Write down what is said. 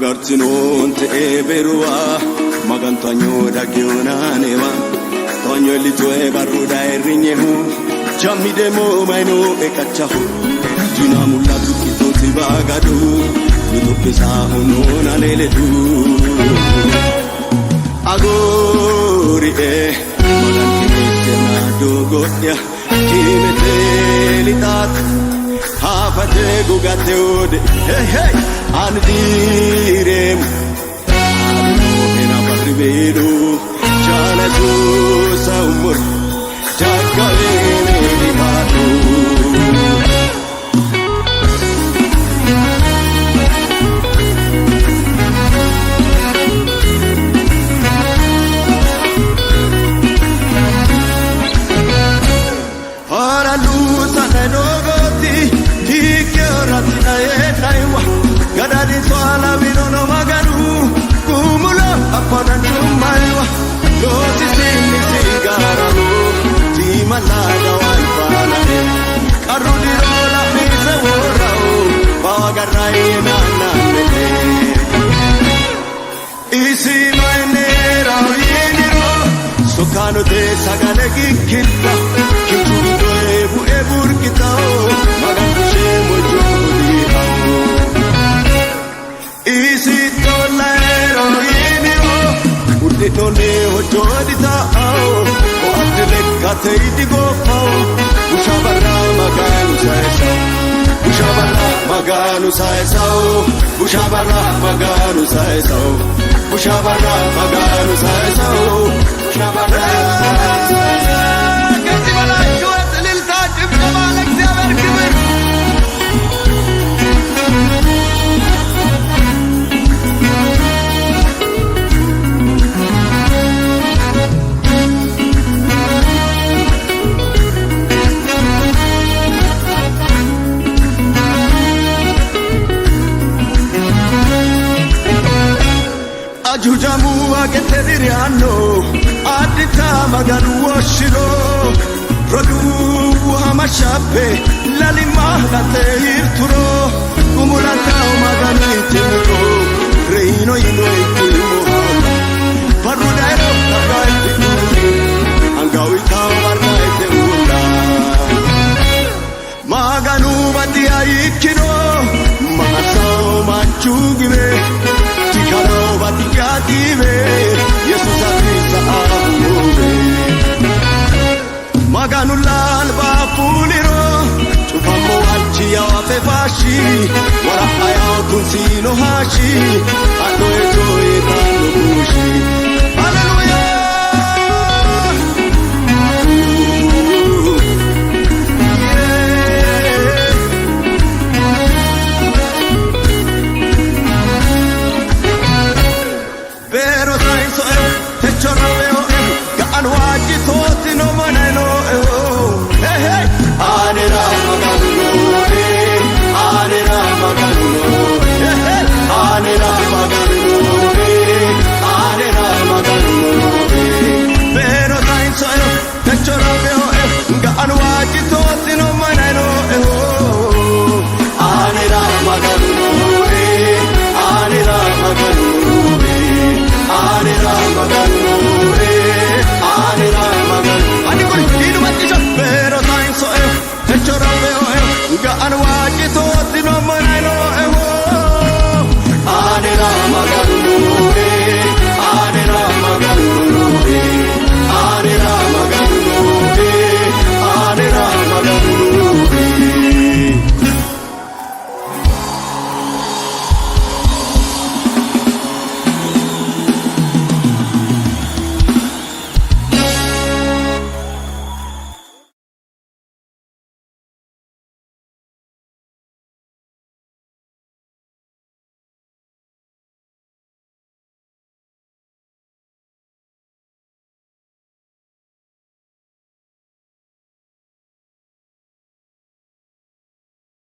magartinoon ta'ee beruwaa magantanyo dhaggeyoonaaneema tonyo litoe barruudhaa irrinyehu jammi deemoo maynoo eqachahu jina mul'atu kitooti baagadu mitoppisaa hunoon aleeledu agoori'ee magantineettenaa dogodhya kiimetee lixaata hafate gugate ode hey hey andirem ena barbedo chala sa umur jakale ni matu ora lusa nenogoti gadadi swala binono magaru kumulo apana chumaiwa dosi sini sigararu timalaga walpana arudi rola mise worao bagarai nanane isi mainera yiniro sokano de sagale gikilla kichuru ebu kitao magandushe mojodi ao isi tolero yiniro uditone hojodi tao o atele kate idigo pao ushabara maganu saesao ushabara maganu saesao ushabara maganu saesao ushabara maganu saesao ushabara كتبنا شوات للتاجب جمالك زيادة الكبر ajujamu ageteriano adita maganu washiro rodu hamashape lalima late irturo kumulata maganu tiro reino ino ikuimo parudairo tagaiti angawi tawarnaite unda maganu batia ikino masao manchugibe tikaro batikatibe yesus akrisa amore maganu lalba puliro chupamo alchi yawafe fashi wara ayatun sino hashi ado ejoy